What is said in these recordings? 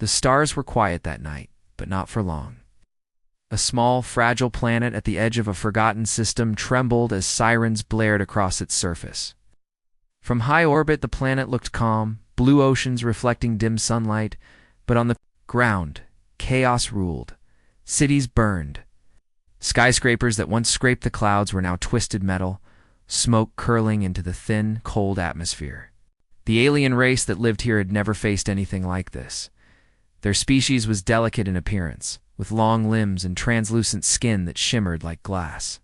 The stars were quiet that night, but not for long. A small, fragile planet at the edge of a forgotten system trembled as sirens blared across its surface. From high orbit, the planet looked calm, blue oceans reflecting dim sunlight, but on the ground, chaos ruled. Cities burned. Skyscrapers that once scraped the clouds were now twisted metal, smoke curling into the thin, cold atmosphere. The alien race that lived here had never faced anything like this. Their species was delicate in appearance, with long limbs and translucent skin that shimmered like glass.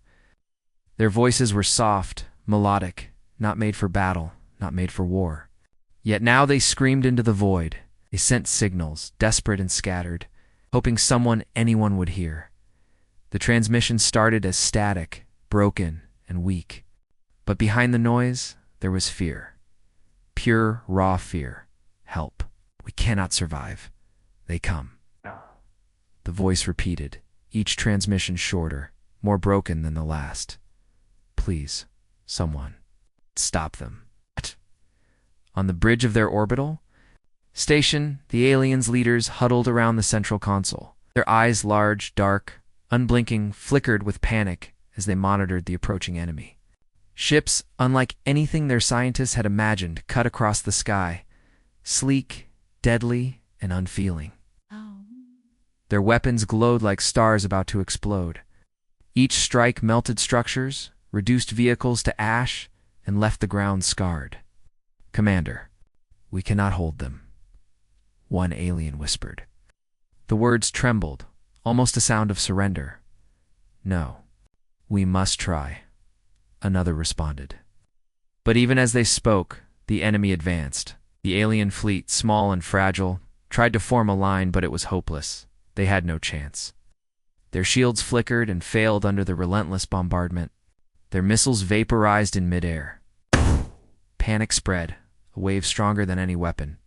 Their voices were soft, melodic, not made for battle, not made for war. Yet now they screamed into the void. They sent signals, desperate and scattered, hoping anyone would hear. The transmission started as static, broken, and weak. But behind the noise, there was fear. Pure, raw fear. Help. We cannot survive. They come. The voice repeated, each transmission shorter, more broken than the last. Please, someone, stop them. On the bridge of their orbital station, the aliens' leaders huddled around the central console. Their eyes, large, dark, unblinking, flickered with panic as they monitored the approaching enemy. Ships, unlike anything their scientists had imagined, cut across the sky, sleek, deadly, and unfeeling. Their weapons glowed like stars about to explode. Each strike melted structures, reduced vehicles to ash, and left the ground scarred. Commander, we cannot hold them, one alien whispered. The words trembled, almost a sound of surrender. No, we must try, another responded. But even as they spoke, the enemy advanced. The alien fleet, small and fragile, tried to form a line, but it was hopeless. They had no chance. Their shields flickered and failed under the relentless bombardment. Their missiles vaporized in midair. Panic spread, a wave stronger than any weapon.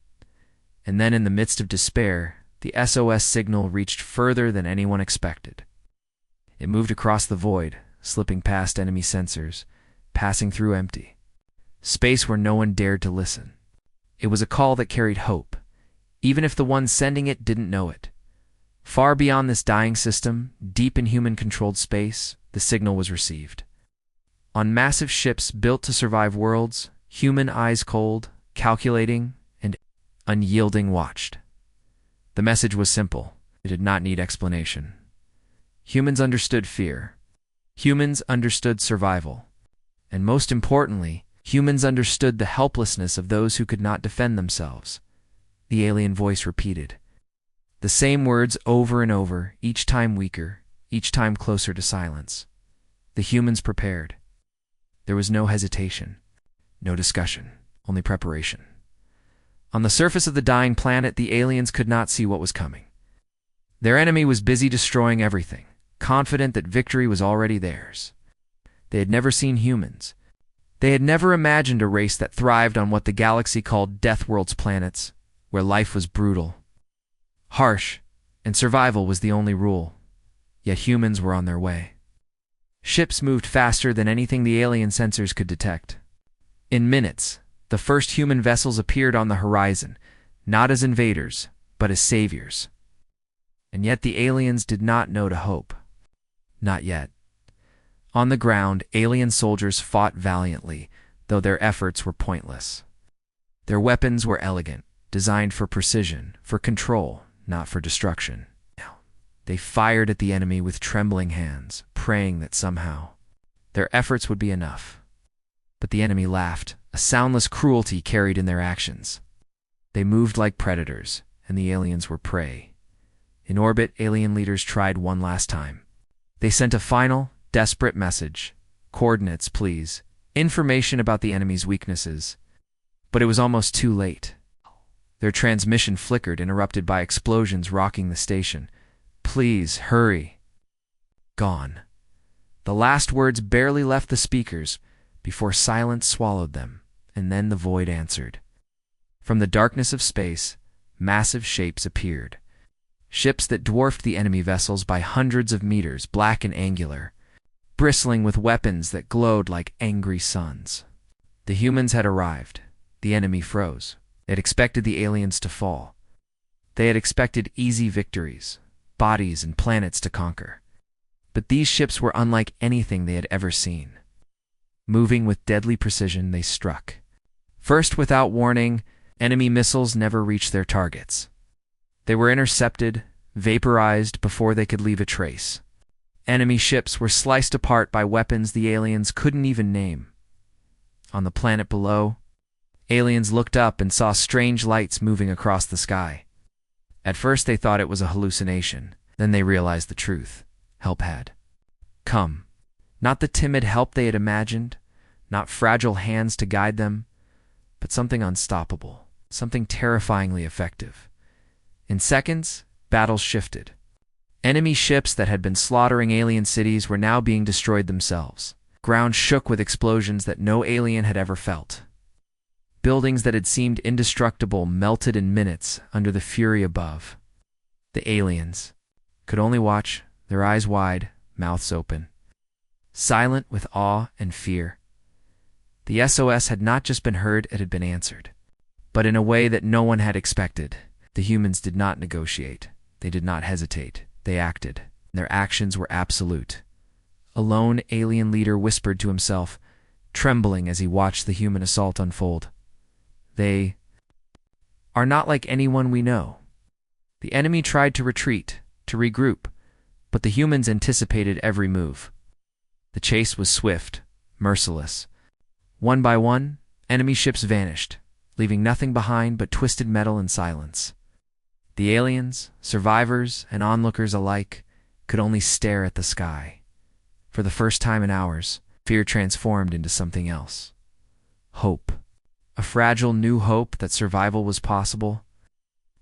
And then in the midst of despair, the SOS signal reached further than anyone expected. It moved across the void, slipping past enemy sensors, passing through empty space where no one dared to listen. It was a call that carried hope, even if the one sending it didn't know it. Far beyond this dying system, deep in human-controlled space, the signal was received. On massive ships built to survive worlds, human eyes cold, calculating, and unyielding watched. The message was simple. It did not need explanation. Humans understood fear. Humans understood survival. And most importantly, humans understood the helplessness of those who could not defend themselves. The alien voice repeated. The same words over and over, each time weaker, each time closer to silence. The humans prepared. There was no hesitation, no discussion, only preparation. On the surface of the dying planet, the aliens could not see what was coming. Their enemy was busy destroying everything, confident that victory was already theirs. They had never seen humans. They had never imagined a race that thrived on what the galaxy called Deathworlders planets, where life was brutal, harsh, and survival was the only rule. Yet humans were on their way. Ships moved faster than anything the alien sensors could detect. In minutes, the first human vessels appeared on the horizon, not as invaders, but as saviors. And yet the aliens did not know to hope. Not yet. On the ground, alien soldiers fought valiantly, though their efforts were pointless. Their weapons were elegant, designed for precision, for control, not for destruction. They fired at the enemy with trembling hands, praying that somehow their efforts would be enough. But the enemy laughed, a soundless cruelty carried in their actions. They moved like predators, and the aliens were prey. In orbit, alien leaders tried one last time. They sent a final, desperate message. Coordinates, please. Information about the enemy's weaknesses. But it was almost too late. Their transmission flickered, interrupted by explosions rocking the station. Please, hurry. Gone. The last words barely left the speakers before silence swallowed them, and then the void answered. From the darkness of space, massive shapes appeared. Ships that dwarfed the enemy vessels by hundreds of meters, black and angular, bristling with weapons that glowed like angry suns. The humans had arrived. The enemy froze. It expected the aliens to fall. They had expected easy victories, bodies and planets to conquer. But these ships were unlike anything they had ever seen. Moving with deadly precision, they struck. First, without warning, enemy missiles never reached their targets. They were intercepted, vaporized before they could leave a trace. Enemy ships were sliced apart by weapons the aliens couldn't even name. On the planet below, aliens looked up and saw strange lights moving across the sky. At first they thought it was a hallucination. Then they realized the truth. Help had come. Not the timid help they had imagined, not fragile hands to guide them, but something unstoppable, something terrifyingly effective. In seconds, battles shifted. Enemy ships that had been slaughtering alien cities were now being destroyed themselves. Ground shook with explosions that no alien had ever felt. Buildings that had seemed indestructible melted in minutes under the fury above. The aliens could only watch, their eyes wide, mouths open, silent with awe and fear. The SOS had not just been heard, it had been answered. But in a way that no one had expected. The humans did not negotiate. They did not hesitate. They acted. Their actions were absolute. A lone alien leader whispered to himself, trembling as he watched the human assault unfold. They are not like anyone we know. The enemy tried to retreat, to regroup, but the humans anticipated every move. The chase was swift, merciless. One by one, enemy ships vanished, leaving nothing behind but twisted metal and silence. The aliens, survivors, and onlookers alike could only stare at the sky. For the first time in hours, fear transformed into something else. Hope. A fragile new hope that survival was possible,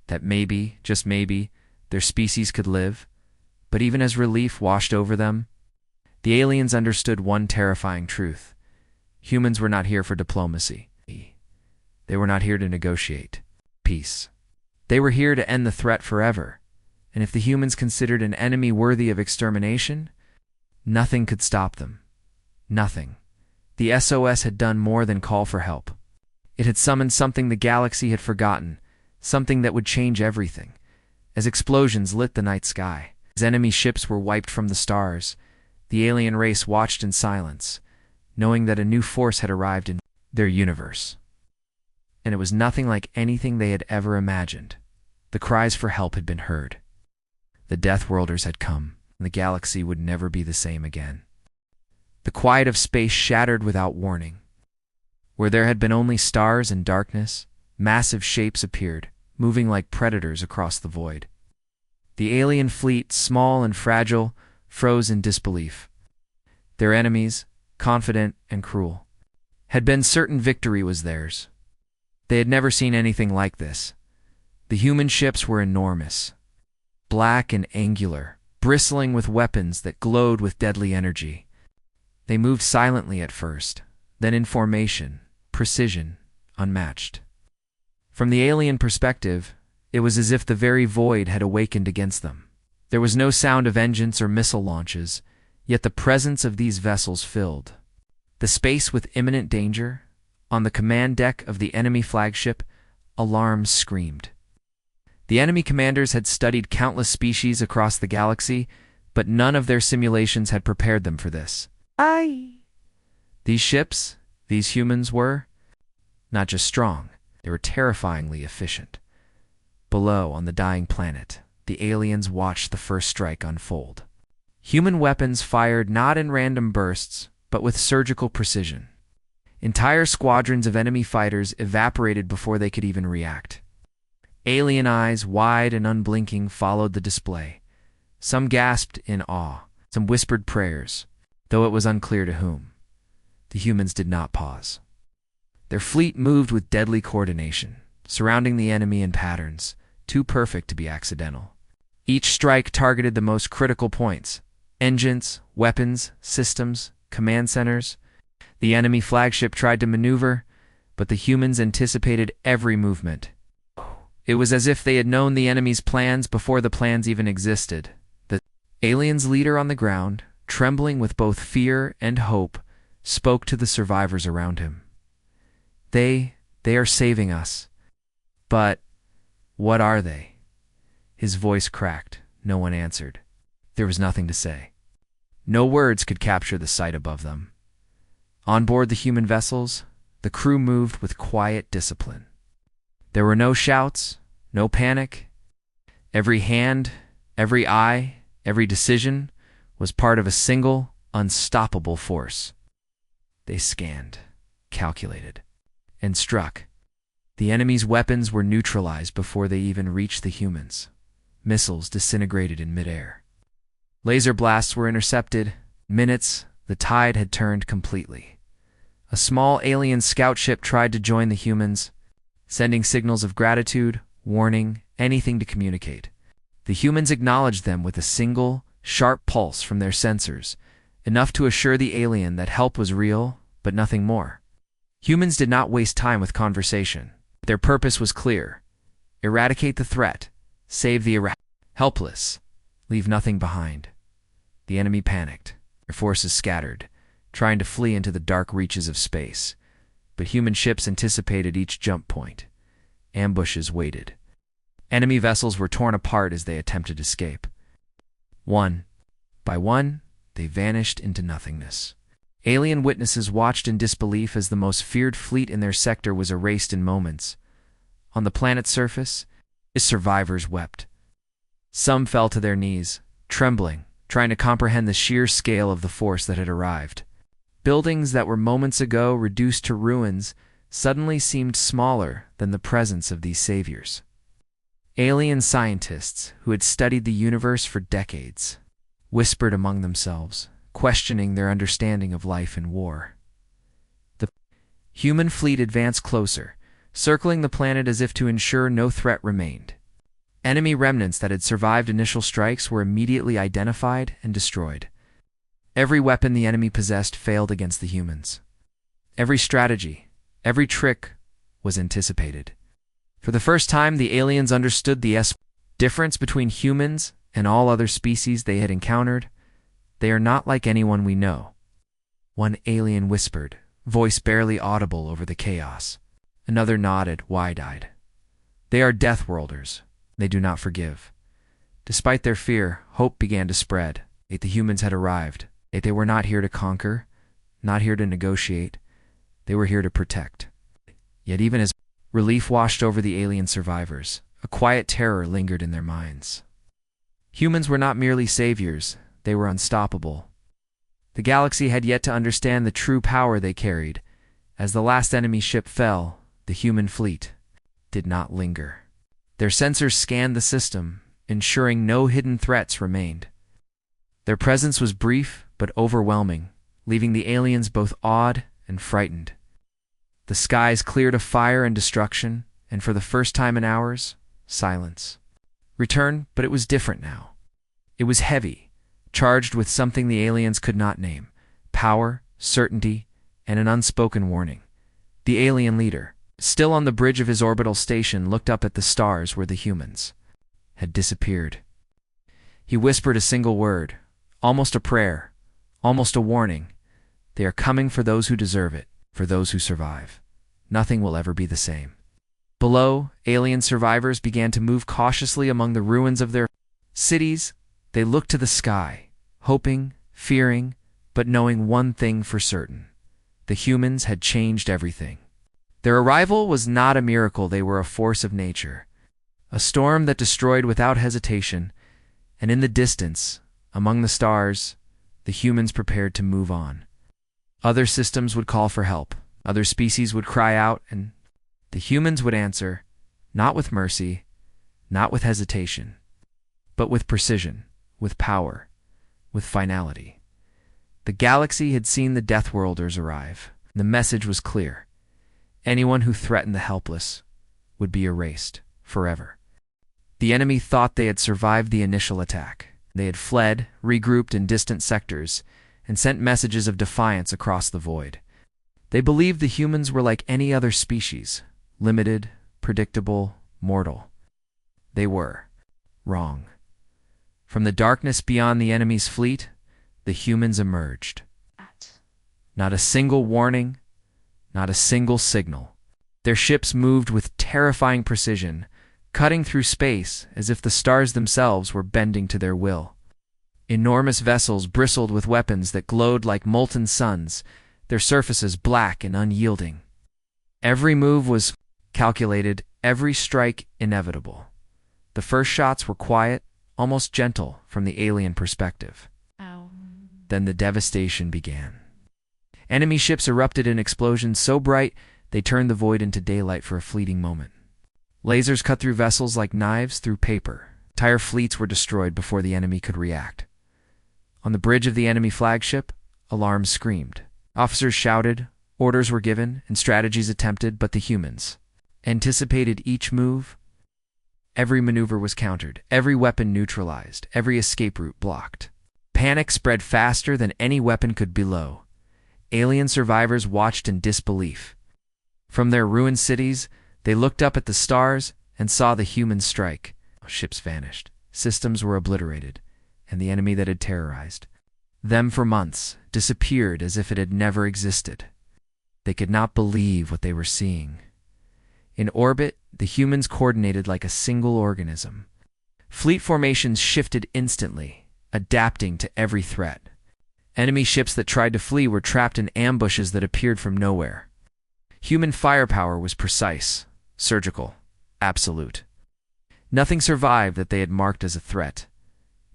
that maybe, just maybe, their species could live. But even as relief washed over them, the aliens understood one terrifying truth. Humans were not here for diplomacy. They were not here to negotiate peace. They were here to end the threat forever. And if the humans considered an enemy worthy of extermination, nothing could stop them. Nothing. The SOS had done more than call for help. It had summoned something the galaxy had forgotten, something that would change everything. As explosions lit the night sky, as enemy ships were wiped from the stars, the alien race watched in silence, knowing that a new force had arrived in their universe. And it was nothing like anything they had ever imagined. The cries for help had been heard. The Deathworlders had come, and the galaxy would never be the same again. The quiet of space shattered without warning. Where there had been only stars and darkness, massive shapes appeared, moving like predators across the void. The alien fleet, small and fragile, froze in disbelief. Their enemies, confident and cruel, had been certain victory was theirs. They had never seen anything like this. The human ships were enormous, black and angular, bristling with weapons that glowed with deadly energy. They moved silently at first, then in formation, precision, unmatched. From the alien perspective, it was as if the very void had awakened against them. There was no sound of engines or missile launches, yet the presence of these vessels filled the space with imminent danger. On the command deck of the enemy flagship, alarms screamed. The enemy commanders had studied countless species across the galaxy, but none of their simulations had prepared them for this. These ships, these humans were not just strong, they were terrifyingly efficient. Below, on the dying planet, the aliens watched the first strike unfold. Human weapons fired not in random bursts, but with surgical precision. Entire squadrons of enemy fighters evaporated before they could even react. Alien eyes, wide and unblinking, followed the display. Some gasped in awe, some whispered prayers, though it was unclear to whom. The humans did not pause. Their fleet moved with deadly coordination, surrounding the enemy in patterns, too perfect to be accidental. Each strike targeted the most critical points: engines, weapons, systems, command centers. The enemy flagship tried to maneuver, but the humans anticipated every movement. It was as if they had known the enemy's plans before the plans even existed. The alien's leader on the ground, trembling with both fear and hope, spoke to the survivors around him. They are saving us. But what are they? His voice cracked. No one answered. There was nothing to say. No words could capture the sight above them. On board the human vessels, the crew moved with quiet discipline. There were no shouts, no panic. Every hand, every eye, every decision was part of a single, unstoppable force. They scanned, calculated, and struck. The enemy's weapons were neutralized before they even reached the humans. Missiles disintegrated in midair. Laser blasts were intercepted. Minutes, the tide had turned completely. A small alien scout ship tried to join the humans, sending signals of gratitude, warning, anything to communicate. The humans acknowledged them with a single, sharp pulse from their sensors, enough to assure the alien that help was real, but nothing more. Humans did not waste time with conversation. Their purpose was clear: eradicate the threat, save the helpless, leave nothing behind. The enemy panicked. Their forces scattered, trying to flee into the dark reaches of space. But human ships anticipated each jump point. Ambushes waited. Enemy vessels were torn apart as they attempted escape. One by one, they vanished into nothingness. Alien witnesses watched in disbelief as the most feared fleet in their sector was erased in moments. On the planet's surface, its survivors wept. Some fell to their knees, trembling, trying to comprehend the sheer scale of the force that had arrived. Buildings that were moments ago reduced to ruins suddenly seemed smaller than the presence of these saviors. Alien scientists who had studied the universe for decades whispered among themselves, questioning their understanding of life and war. The human fleet advanced closer, circling the planet as if to ensure no threat remained. Enemy remnants that had survived initial strikes were immediately identified and destroyed. Every weapon the enemy possessed failed against the humans. Every strategy, every trick was anticipated. For the first time, the aliens understood the difference between humans and all other species they had encountered. They are not like anyone we know. One alien whispered, voice barely audible over the chaos. Another nodded, wide-eyed. They are Deathworlders. They do not forgive. Despite their fear, hope began to spread. The humans had arrived. They were not here to conquer, not here to negotiate. They were here to protect. Yet even as relief washed over the alien survivors, a quiet terror lingered in their minds. Humans were not merely saviors. They were unstoppable. The galaxy had yet to understand the true power they carried. As the last enemy ship fell, the human fleet did not linger. Their sensors scanned the system, ensuring no hidden threats remained. Their presence was brief but overwhelming, leaving the aliens both awed and frightened. The skies cleared of fire and destruction, and for the first time in hours, silence. Return, but it was different now. It was heavy, charged with something the aliens could not name: power, certainty, and an unspoken warning. The alien leader, still on the bridge of his orbital station, looked up at the stars where the humans had disappeared. He whispered a single word, almost a prayer, almost a warning. They are coming for those who deserve it, for those who survive. Nothing will ever be the same. Below, alien survivors began to move cautiously among the ruins of their cities. They looked to the sky, hoping, fearing, but knowing one thing for certain: the humans had changed everything. Their arrival was not a miracle. They were a force of nature, a storm that destroyed without hesitation, and in the distance, among the stars, the humans prepared to move on. Other systems would call for help, other species would cry out, and the humans would answer, not with mercy, not with hesitation, but with precision, with power, with finality. The galaxy had seen the Deathworlders arrive. The message was clear: anyone who threatened the helpless would be erased forever. The enemy thought they had survived the initial attack. They had fled, regrouped in distant sectors, and sent messages of defiance across the void. They believed the humans were like any other species, limited, predictable, mortal. They were wrong. From the darkness beyond the enemy's fleet, the humans emerged. Not a single warning, not a single signal. Their ships moved with terrifying precision, cutting through space as if the stars themselves were bending to their will. Enormous vessels bristled with weapons that glowed like molten suns, their surfaces black and unyielding. Every move was calculated, every strike inevitable. The first shots were quiet, almost gentle from the alien perspective. Ow. Then the devastation began. Enemy ships erupted in explosions so bright they turned the void into daylight for a fleeting moment. Lasers cut through vessels like knives through paper. Entire fleets were destroyed before the enemy could react. On the bridge of the enemy flagship, alarms screamed. Officers shouted, orders were given, and strategies attempted, but the humans anticipated each move. Every maneuver was countered, every weapon neutralized, every escape route blocked. Panic spread faster than any weapon could below. Alien survivors watched in disbelief. From their ruined cities, they looked up at the stars and saw the humans strike. Ships vanished, systems were obliterated, and the enemy that had terrorized them for months disappeared as if it had never existed. They could not believe what they were seeing. In orbit, the humans coordinated like a single organism. Fleet formations shifted instantly, adapting to every threat. Enemy ships that tried to flee were trapped in ambushes that appeared from nowhere. Human firepower was precise, surgical, absolute. Nothing survived that they had marked as a threat.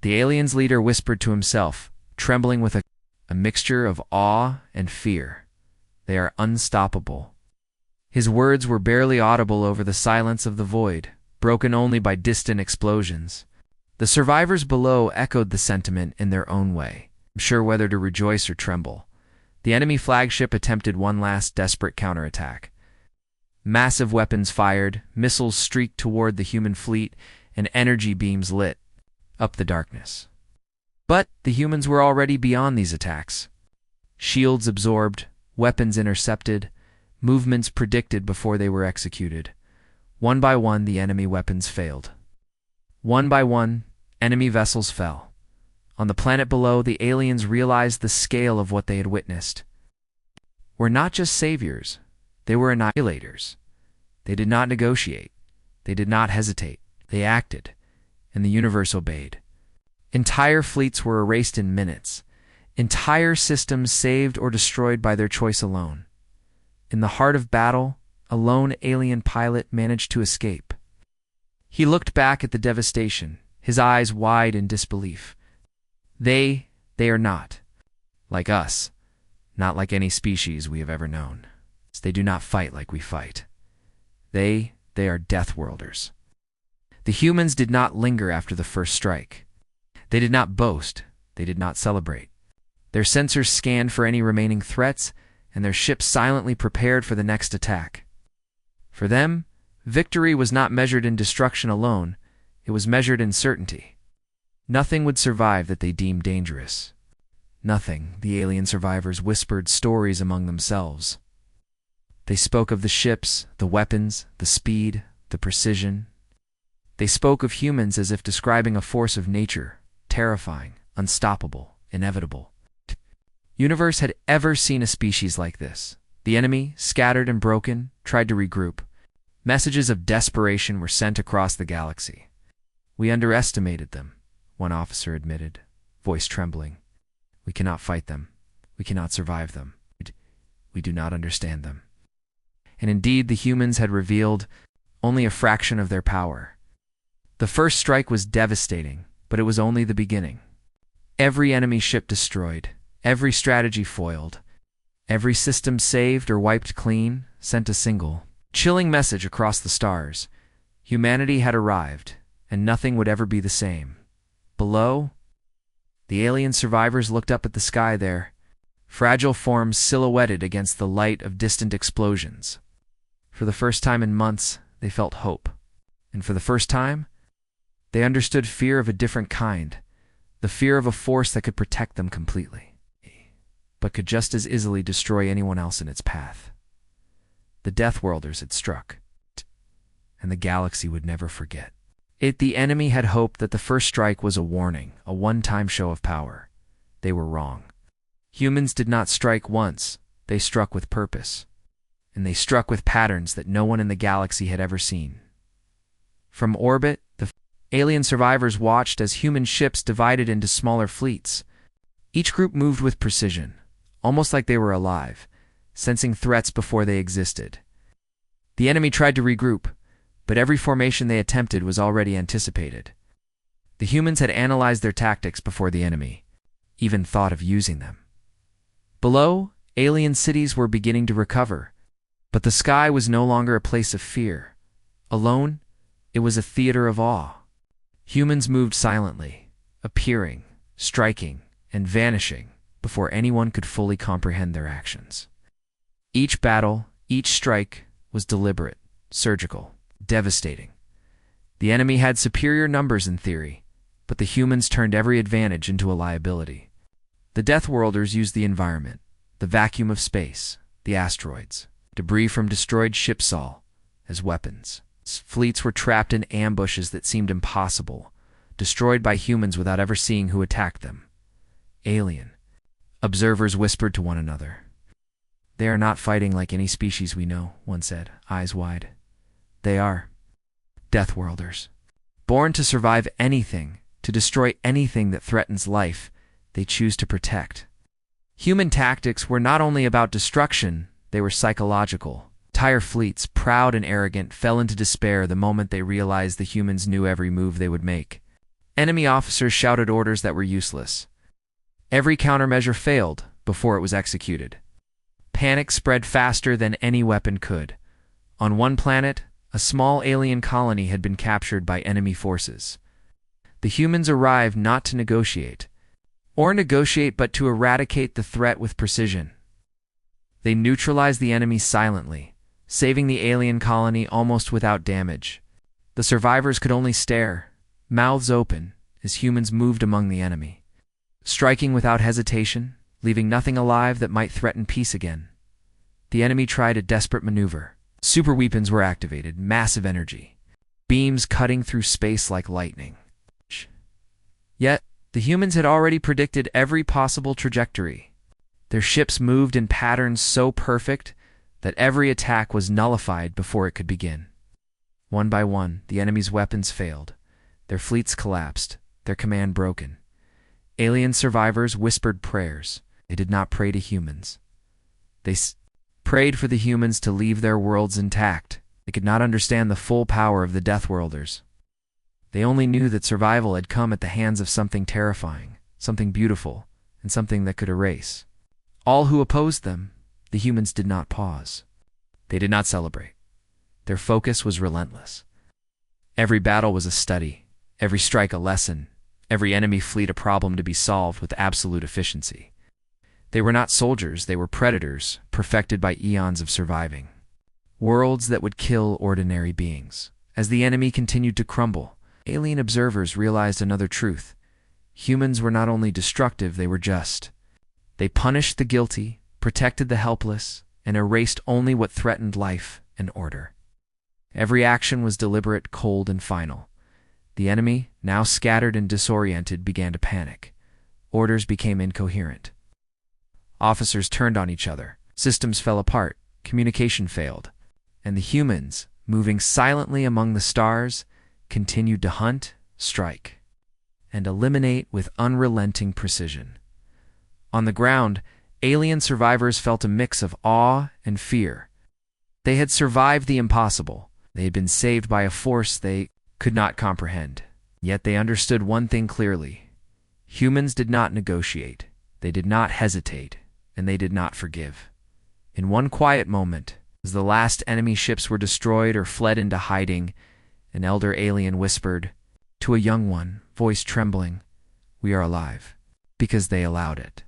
The aliens' leader whispered to himself, trembling with a mixture of awe and fear. They are unstoppable. His words were barely audible over the silence of the void, broken only by distant explosions. The survivors below echoed the sentiment in their own way, unsure whether to rejoice or tremble. The enemy flagship attempted one last desperate counterattack. Massive weapons fired, missiles streaked toward the human fleet, and energy beams lit up the darkness. But the humans were already beyond these attacks. Shields absorbed, weapons intercepted, movements predicted before they were executed. One by one, the enemy weapons failed. One by one, enemy vessels fell. On the planet below, the aliens realized the scale of what they had witnessed. Were not just saviors, they were annihilators. They did not negotiate. They did not hesitate. They acted, and the universe obeyed. Entire fleets were erased in minutes. Entire systems saved or destroyed by their choice alone. In the heart of battle, a lone alien pilot managed to escape. He looked back at the devastation, his eyes wide in disbelief. They are not like us, not like any species we have ever known. They do not fight like we fight. They are Deathworlders. The humans did not linger after the first strike. They did not boast. They did not celebrate. Their sensors scanned for any remaining threats, and their ships silently prepared for the next attack. For them, victory was not measured in destruction alone, it was measured in certainty. Nothing would survive that they deemed dangerous. Nothing, the alien survivors whispered stories among themselves. They spoke of the ships, the weapons, the speed, the precision. They spoke of humans as if describing a force of nature, terrifying, unstoppable, inevitable. Universe had ever seen a species like this. The enemy, scattered and broken, tried to regroup. Messages of desperation were sent across the galaxy. We underestimated them, one officer admitted, voice trembling. We cannot fight them. We cannot survive them. We do not understand them. And indeed, the humans had revealed only a fraction of their power. The first strike was devastating, but it was only the beginning. Every enemy ship destroyed, every strategy foiled, every system saved or wiped clean sent a single, chilling message across the stars. Humanity had arrived, and nothing would ever be the same. Below, the alien survivors looked up at the sky there, fragile forms silhouetted against the light of distant explosions. For the first time in months, they felt hope. And for the first time, they understood fear of a different kind, the fear of a force that could protect them completely, but could just as easily destroy anyone else in its path. The Deathworlders had struck, and the galaxy would never forget. The enemy had hoped that the first strike was a warning, a one-time show of power. They were wrong. Humans did not strike once, they struck with purpose. And they struck with patterns that no one in the galaxy had ever seen. From orbit, the alien survivors watched as human ships divided into smaller fleets. Each group moved with precision, almost like they were alive, sensing threats before they existed. The enemy tried to regroup, but every formation they attempted was already anticipated. The humans had analyzed their tactics before the enemy even thought of using them. Below, alien cities were beginning to recover, but the sky was no longer a place of fear. Alone, it was a theater of awe. Humans moved silently, appearing, striking, and vanishing before anyone could fully comprehend their actions. Each battle, each strike, was deliberate, surgical, devastating. The enemy had superior numbers in theory, but the humans turned every advantage into a liability. The Deathworlders used the environment, the vacuum of space, the asteroids, debris from destroyed ships all, as weapons. Fleets were trapped in ambushes that seemed impossible, destroyed by humans without ever seeing who attacked them. Alien. Observers whispered to one another. "They are not fighting like any species we know," one said, eyes wide. "They are Deathworlders. Born to survive anything, to destroy anything that threatens life, they choose to protect." Human tactics were not only about destruction, they were psychological. Entire fleets, proud and arrogant, fell into despair the moment they realized the humans knew every move they would make. Enemy officers shouted orders that were useless. Every countermeasure failed before it was executed. Panic spread faster than any weapon could. On one planet, a small alien colony had been captured by enemy forces. The humans arrived not to negotiate, but to eradicate the threat with precision. They neutralized the enemy silently, saving the alien colony almost without damage. The survivors could only stare, mouths open, as humans moved among the enemy, striking without hesitation, leaving nothing alive that might threaten peace again. The enemy tried a desperate maneuver. Super weapons were activated, massive energy, beams cutting through space like lightning. Yet, the humans had already predicted every possible trajectory. Their ships moved in patterns so perfect that every attack was nullified before it could begin. One by one, the enemy's weapons failed. Their fleets collapsed, their command broken. Alien survivors whispered prayers. They did not pray to humans. They prayed for the humans to leave their worlds intact. They could not understand the full power of the Deathworlders. They only knew that survival had come at the hands of something terrifying, something beautiful, and something that could erase. All who opposed them, the humans did not pause. They did not celebrate. Their focus was relentless. Every battle was a study, every strike a lesson, every enemy fleet a problem to be solved with absolute efficiency. They were not soldiers, they were predators, perfected by eons of surviving. Worlds that would kill ordinary beings. As the enemy continued to crumble, alien observers realized another truth. Humans were not only destructive, they were just. They punished the guilty, protected the helpless, and erased only what threatened life and order. Every action was deliberate, cold, and final. The enemy, now scattered and disoriented, began to panic. Orders became incoherent. Officers turned on each other. Systems fell apart. Communication failed. And the humans, moving silently among the stars, continued to hunt, strike, and eliminate with unrelenting precision. On the ground, alien survivors felt a mix of awe and fear. They had survived the impossible. They had been saved by a force they could not comprehend. Yet they understood one thing clearly. Humans did not negotiate, they did not hesitate, and they did not forgive. In one quiet moment, as the last enemy ships were destroyed or fled into hiding, an elder alien whispered to a young one, voice trembling, "We are alive, because they allowed it.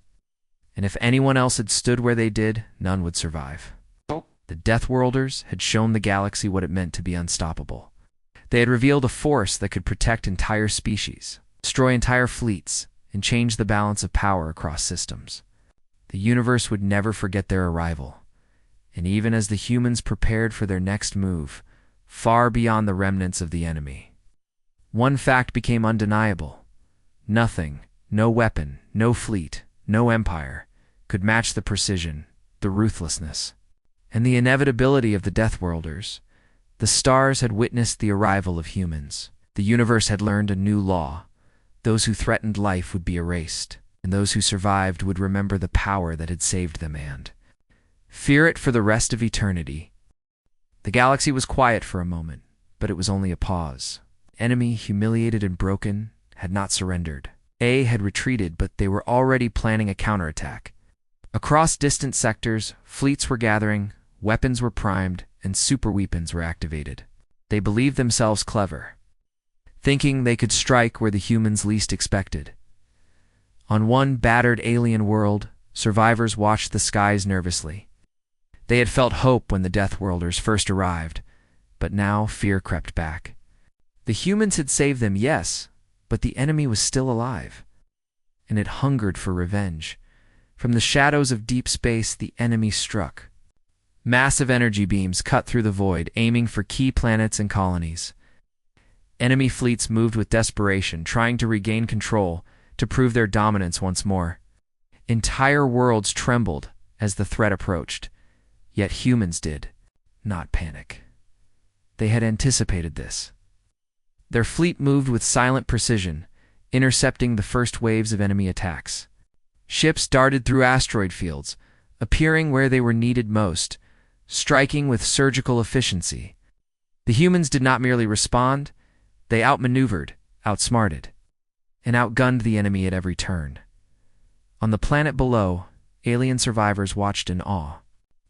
And if anyone else had stood where they did, none would survive." The Deathworlders had shown the galaxy what it meant to be unstoppable. They had revealed a force that could protect entire species, destroy entire fleets, and change the balance of power across systems. The universe would never forget their arrival. And even as the humans prepared for their next move, far beyond the remnants of the enemy, one fact became undeniable. Nothing, no weapon, no fleet, no empire, could match the precision, the ruthlessness, and the inevitability of the Deathworlders. The stars had witnessed the arrival of humans. The universe had learned a new law. Those who threatened life would be erased, and those who survived would remember the power that had saved them and fear it for the rest of eternity. The galaxy was quiet for a moment, but it was only a pause. Enemy, humiliated and broken, had not surrendered. A had retreated, but they were already planning a counterattack. Across distant sectors, fleets were gathering, weapons were primed, and superweapons were activated. They believed themselves clever, thinking they could strike where the humans least expected. On one battered alien world, survivors watched the skies nervously. They had felt hope when the Deathworlders first arrived, but now fear crept back. The humans had saved them, yes, but the enemy was still alive, and it hungered for revenge. From the shadows of deep space, the enemy struck. Massive energy beams cut through the void, aiming for key planets and colonies. Enemy fleets moved with desperation, trying to regain control, to prove their dominance once more. Entire worlds trembled as the threat approached, yet humans did not panic. They had anticipated this. Their fleet moved with silent precision, intercepting the first waves of enemy attacks. Ships darted through asteroid fields, appearing where they were needed most, striking with surgical efficiency. The humans did not merely respond, they outmaneuvered, outsmarted, and outgunned the enemy at every turn. On the planet below, alien survivors watched in awe.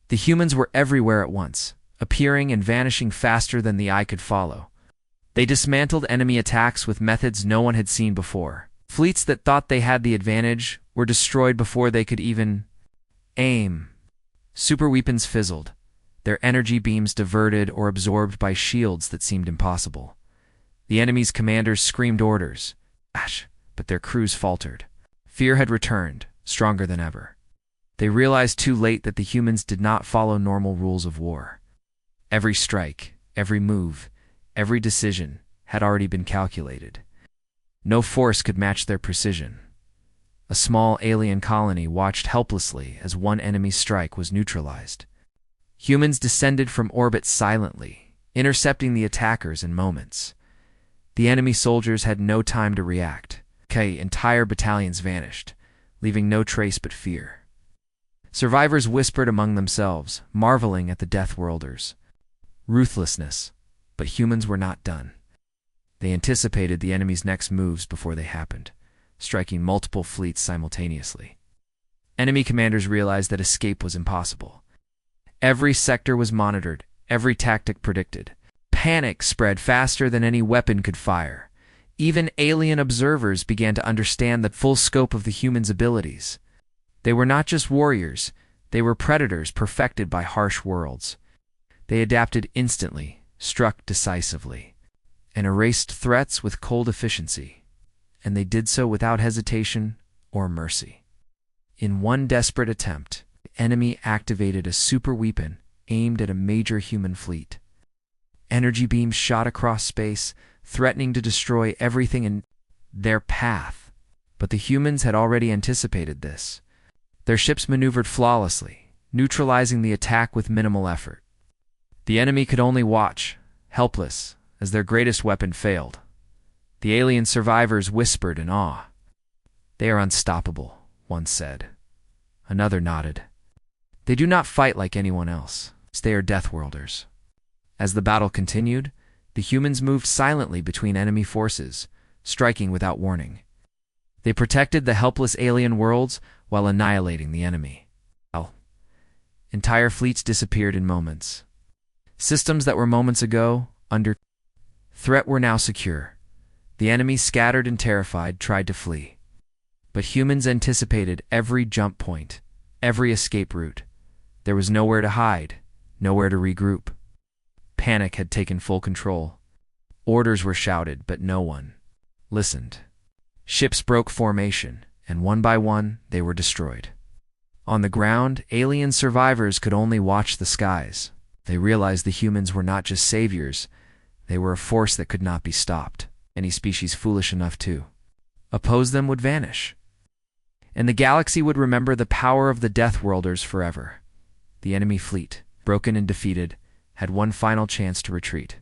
The humans were everywhere at once, appearing and vanishing faster than the eye could follow. They dismantled enemy attacks with methods no one had seen before. Fleets that thought they had the advantage were destroyed before they could even aim. Superweapons fizzled, their energy beams diverted or absorbed by shields that seemed impossible. The enemy's commanders screamed orders, but their crews faltered. Fear had returned, stronger than ever. They realized too late that the humans did not follow normal rules of war. Every strike, every move, every decision had already been calculated. No force could match their precision. A small alien colony watched helplessly as one enemy strike was neutralized. Humans descended from orbit silently, intercepting the attackers in moments. The enemy soldiers had no time to react. Entire battalions vanished, leaving no trace but fear. Survivors whispered among themselves, marveling at the Deathworlders. Ruthlessness, but humans were not done. They anticipated the enemy's next moves before they happened, striking multiple fleets simultaneously. Enemy commanders realized that escape was impossible. Every sector was monitored, every tactic predicted. Panic spread faster than any weapon could fire. Even alien observers began to understand the full scope of the humans' abilities. They were not just warriors, they were predators perfected by harsh worlds. They adapted instantly, struck decisively, and erased threats with cold efficiency. And they did so without hesitation or mercy. In one desperate attempt, the enemy activated a super weapon aimed at a major human fleet. Energy beams shot across space, threatening to destroy everything in their path. But the humans had already anticipated this. Their ships maneuvered flawlessly, neutralizing the attack with minimal effort. The enemy could only watch, helpless, as their greatest weapon failed. The alien survivors whispered in awe. "They are unstoppable," one said. Another nodded. "They do not fight like anyone else. They are Deathworlders." As the battle continued, the humans moved silently between enemy forces, striking without warning. They protected the helpless alien worlds while annihilating the enemy. Entire fleets disappeared in moments. Systems that were moments ago under threat were now secure. The enemy, scattered and terrified, tried to flee. But humans anticipated every jump point, every escape route. There was nowhere to hide, nowhere to regroup. Panic had taken full control. Orders were shouted, but no one listened. Ships broke formation, and one by one, they were destroyed. On the ground, alien survivors could only watch the skies. They realized the humans were not just saviors, they were a force that could not be stopped. Any species foolish enough to oppose them would vanish. And the galaxy would remember the power of the Deathworlders forever. The enemy fleet, broken and defeated, had one final chance to retreat.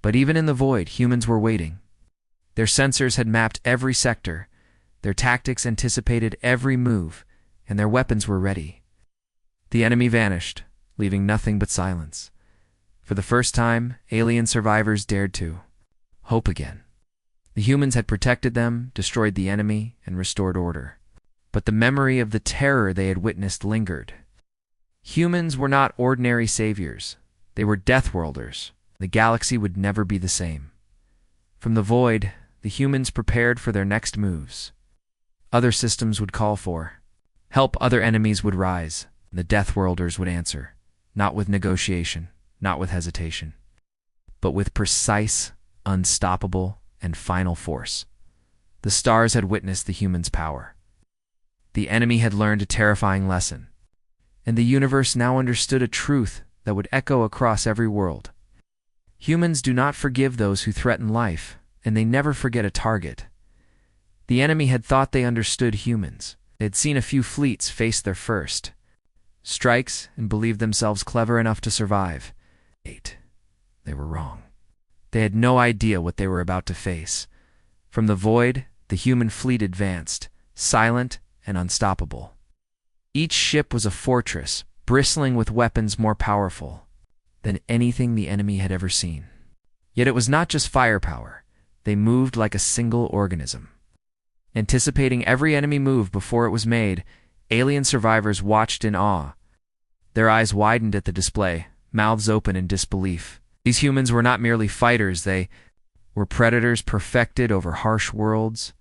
But even in the void, humans were waiting. Their sensors had mapped every sector, their tactics anticipated every move, and their weapons were ready. The enemy vanished, leaving nothing but silence. For the first time, alien survivors dared to hope again. The humans had protected them, destroyed the enemy, and restored order. But the memory of the terror they had witnessed lingered. Humans were not ordinary saviors. They were Deathworlders. The galaxy would never be the same. From the void, the humans prepared for their next moves. Other systems would call for help, other enemies would rise, and the Deathworlders would answer, not with negotiation, not with hesitation, but with precise, unstoppable, and final force. The stars had witnessed the humans' power. The enemy had learned a terrifying lesson, and the universe now understood a truth that would echo across every world. Humans do not forgive those who threaten life, and they never forget a target. The enemy had thought they understood humans. They had seen a few fleets face their first strikes and believed themselves clever enough to survive. They were wrong. They had no idea what they were about to face. From the void, the human fleet advanced, silent and unstoppable. Each ship was a fortress, bristling with weapons more powerful than anything the enemy had ever seen. Yet it was not just firepower. They moved like a single organism. Anticipating every enemy move before it was made, alien survivors watched in awe. Their eyes widened at the display, mouths open in disbelief. These humans were not merely fighters, they were predators perfected over harsh worlds,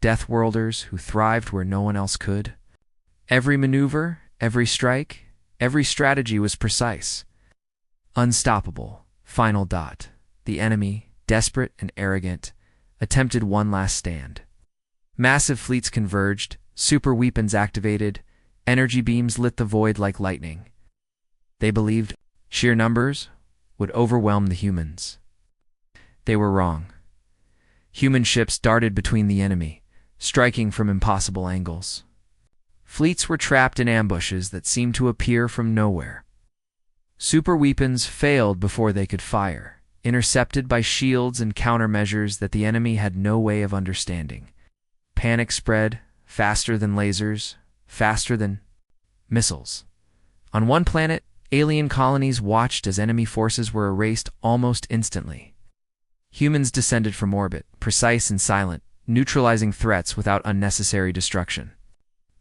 Deathworlders who thrived where no one else could. Every maneuver, every strike, every strategy was precise. Unstoppable. Final dot. The enemy, desperate and arrogant, attempted one last stand. Massive fleets converged, super weapons activated, energy beams lit the void like lightning. They believed sheer numbers would overwhelm the humans. They were wrong. Human ships darted between the enemy, striking from impossible angles. Fleets were trapped in ambushes that seemed to appear from nowhere. Super weapons failed before they could fire, intercepted by shields and countermeasures that the enemy had no way of understanding. Panic spread, faster than lasers, faster than missiles. On one planet, alien colonies watched as enemy forces were erased almost instantly. Humans descended from orbit, precise and silent, neutralizing threats without unnecessary destruction.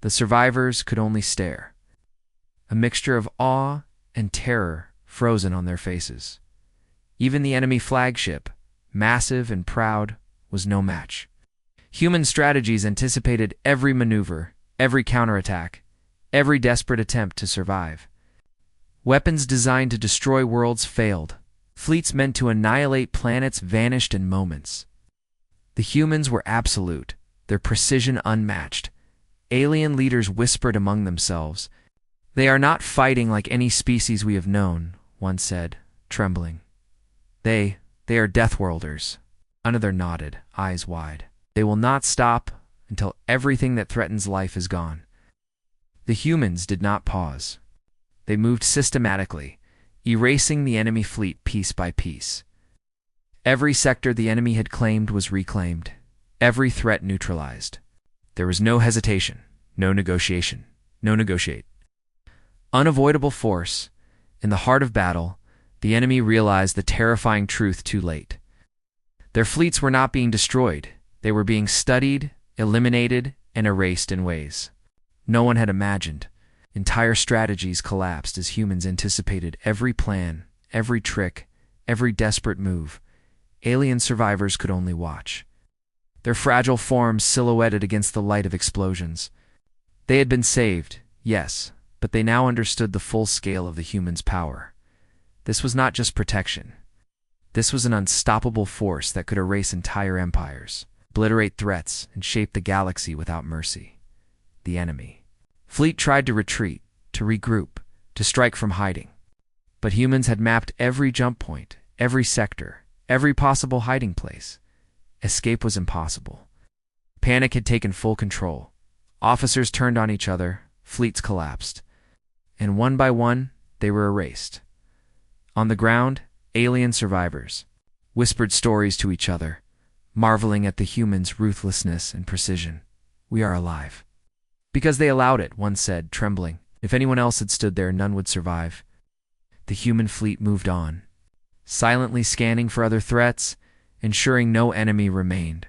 The survivors could only stare, a mixture of awe and terror frozen on their faces. Even the enemy flagship, massive and proud, was no match. Human strategies anticipated every maneuver, every counterattack, every desperate attempt to survive. Weapons designed to destroy worlds failed. Fleets meant to annihilate planets vanished in moments. The humans were absolute, their precision unmatched. Alien leaders whispered among themselves. "They are not fighting like any species we have known," one said, trembling. They are Deathworlders." Another nodded, eyes wide. "They will not stop until everything that threatens life is gone." The humans did not pause. They moved systematically, erasing the enemy fleet piece by piece. Every sector the enemy had claimed was reclaimed, every threat neutralized. There was no hesitation, no negotiation, no negotiate. Unavoidable force. In the heart of battle, the enemy realized the terrifying truth too late. Their fleets were not being destroyed. They were being studied, eliminated, and erased in ways no one had imagined. Entire strategies collapsed as humans anticipated every plan, every trick, every desperate move. Alien survivors could only watch, their fragile forms silhouetted against the light of explosions. They had been saved, yes, but they now understood the full scale of the humans' power. This was not just protection. This was an unstoppable force that could erase entire empires, obliterate threats, and shape the galaxy without mercy. The enemy. Fleet tried to retreat, to regroup, to strike from hiding. But humans had mapped every jump point, every sector, every possible hiding place. Escape was impossible. Panic had taken full control. Officers turned on each other, fleets collapsed. And one by one, they were erased. On the ground, alien survivors whispered stories to each other, marveling at the humans' ruthlessness and precision. "We are alive." "Because they allowed it," one said, trembling. "If anyone else had stood there, none would survive." The human fleet moved on, silently scanning for other threats, ensuring no enemy remained.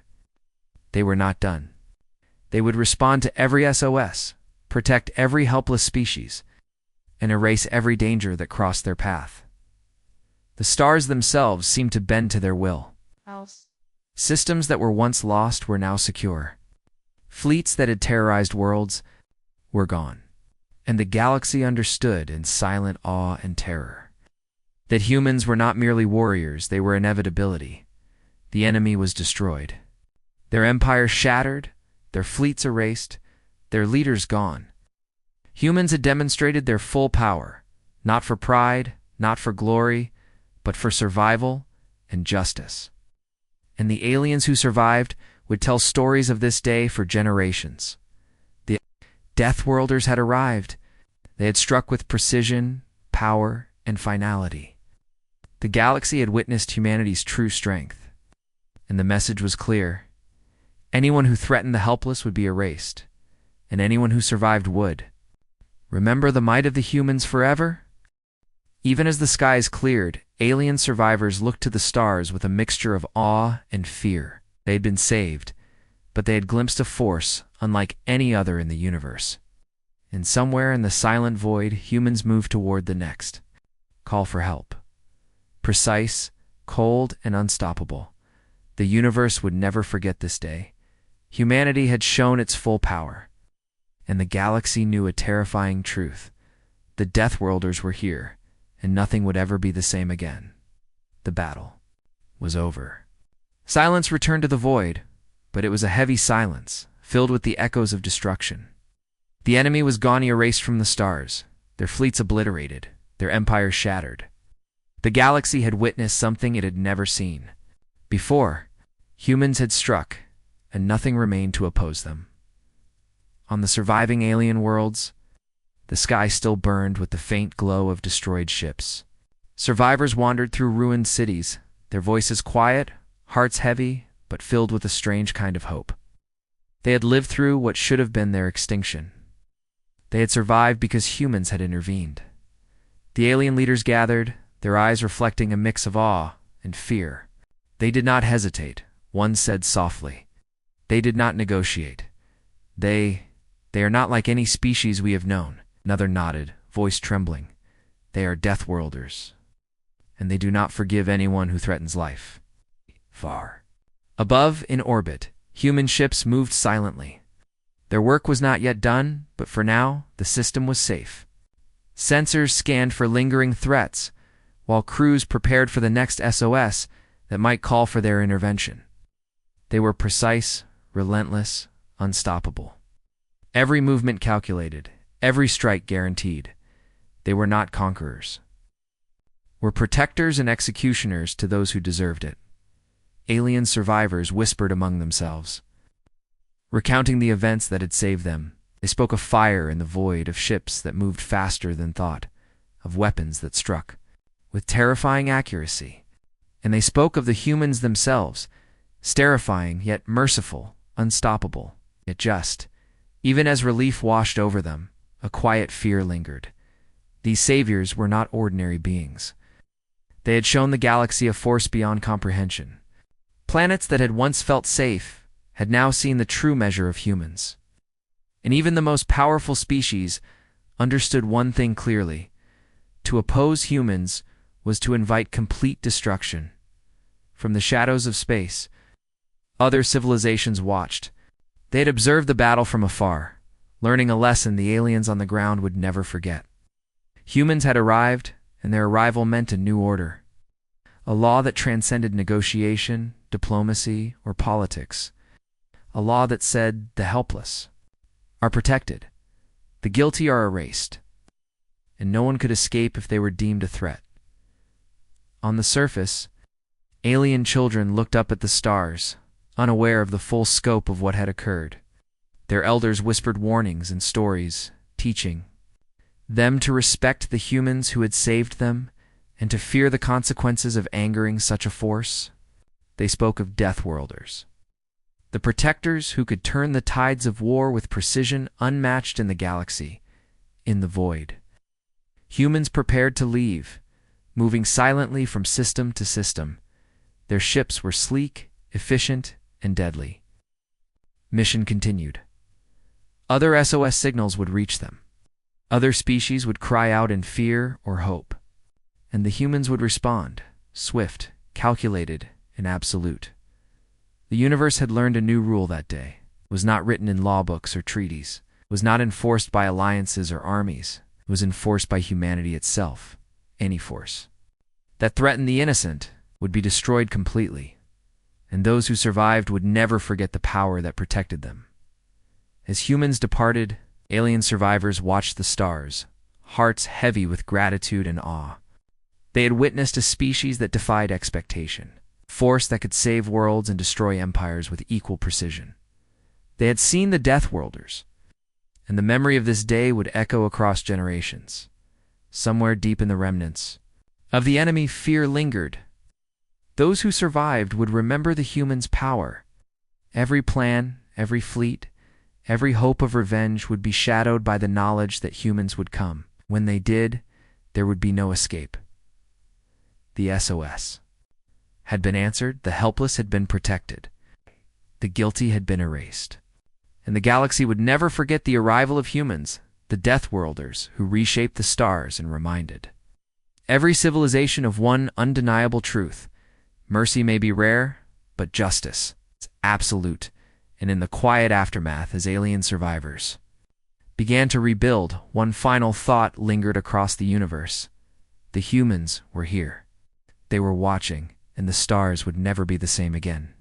They were not done. They would respond to every SOS, protect every helpless species, and erase every danger that crossed their path. The stars themselves seemed to bend to their will. Systems that were once lost were now secure. Fleets that had terrorized worlds were gone. And the galaxy understood in silent awe and terror that humans were not merely warriors, they were inevitability. The enemy was destroyed. Their empire shattered, their fleets erased, their leaders gone. Humans had demonstrated their full power, not for pride, not for glory, but for survival and justice. And the aliens who survived would tell stories of this day for generations. The Deathworlders had arrived. They had struck with precision, power, and finality. The galaxy had witnessed humanity's true strength. And the message was clear. Anyone who threatened the helpless would be erased, and anyone who survived would. Remember the might of the humans forever? Even as the skies cleared, alien survivors looked to the stars with a mixture of awe and fear. They had been saved, but they had glimpsed a force unlike any other in the universe. And somewhere in the silent void, humans moved toward the next call for help. Precise, cold, and unstoppable. The universe would never forget this day. Humanity had shown its full power, and the galaxy knew a terrifying truth. The Deathworlders were here, and nothing would ever be the same again. The battle was over. Silence returned to the void, but it was a heavy silence, filled with the echoes of destruction. The enemy was gone, erased from the stars, their fleets obliterated, their empires shattered. The galaxy had witnessed something it had never seen. Before, humans had struck, and nothing remained to oppose them. On the surviving alien worlds, the sky still burned with the faint glow of destroyed ships. Survivors wandered through ruined cities, their voices quiet, hearts heavy, but filled with a strange kind of hope. They had lived through what should have been their extinction. They had survived because humans had intervened. The alien leaders gathered, their eyes reflecting a mix of awe and fear. They did not hesitate, one said softly. They did not negotiate. They are not like any species we have known. Another nodded, voice trembling. They are Deathworlders, and they do not forgive anyone who threatens life. Far above, in orbit, human ships moved silently. Their work was not yet done, but for now, the system was safe. Sensors scanned for lingering threats, while crews prepared for the next SOS that might call for their intervention. They were precise, relentless, unstoppable. Every movement calculated, every strike guaranteed. They were not conquerors. Were protectors and executioners to those who deserved it. Alien survivors whispered among themselves, recounting the events that had saved them. They spoke of fire in the void, of ships that moved faster than thought, of weapons that struck with terrifying accuracy. And they spoke of the humans themselves, terrifying yet merciful, unstoppable, yet just. Even as relief washed over them, a quiet fear lingered. These saviors were not ordinary beings. They had shown the galaxy a force beyond comprehension. Planets that had once felt safe had now seen the true measure of humans. And even the most powerful species understood one thing clearly. To oppose humans was to invite complete destruction. From the shadows of space, other civilizations watched. They had observed the battle from afar, learning a lesson the aliens on the ground would never forget. Humans had arrived, and their arrival meant a new order. A law that transcended negotiation, diplomacy, or politics. A law that said the helpless are protected, the guilty are erased, and no one could escape if they were deemed a threat. On the surface, alien children looked up at the stars, unaware of the full scope of what had occurred. Their elders whispered warnings and stories, teaching them to respect the humans who had saved them And to fear the consequences of angering such a force, they spoke of Deathworlders, the protectors who could turn the tides of war with precision unmatched in the galaxy, in the void. Humans prepared to leave, moving silently from system to system. Their ships were sleek, efficient, and deadly. Mission continued. Other SOS signals would reach them. Other species would cry out in fear or hope. And the humans would respond, swift, calculated, and absolute. The universe had learned a new rule that day. It was not written in law books or treaties. It was not enforced by alliances or armies. It was enforced by humanity itself, any force that threatened the innocent would be destroyed completely, and those who survived would never forget the power that protected them. As humans departed, alien survivors watched the stars, hearts heavy with gratitude and awe. They had witnessed a species that defied expectation, a force that could save worlds and destroy empires with equal precision. They had seen the Deathworlders, and the memory of this day would echo across generations. Somewhere deep in the remnants of the enemy, fear lingered. Those who survived would remember the humans' power. Every plan, every fleet, every hope of revenge would be shadowed by the knowledge that humans would come. When they did, there would be no escape. The SOS had been answered, the helpless had been protected, the guilty had been erased. And the galaxy would never forget the arrival of humans, the Deathworlders, who reshaped the stars and reminded every civilization of one undeniable truth: mercy may be rare, but justice is absolute. And in the quiet aftermath, as alien survivors began to rebuild, one final thought lingered across the universe. The humans were here. They were watching, and the stars would never be the same again.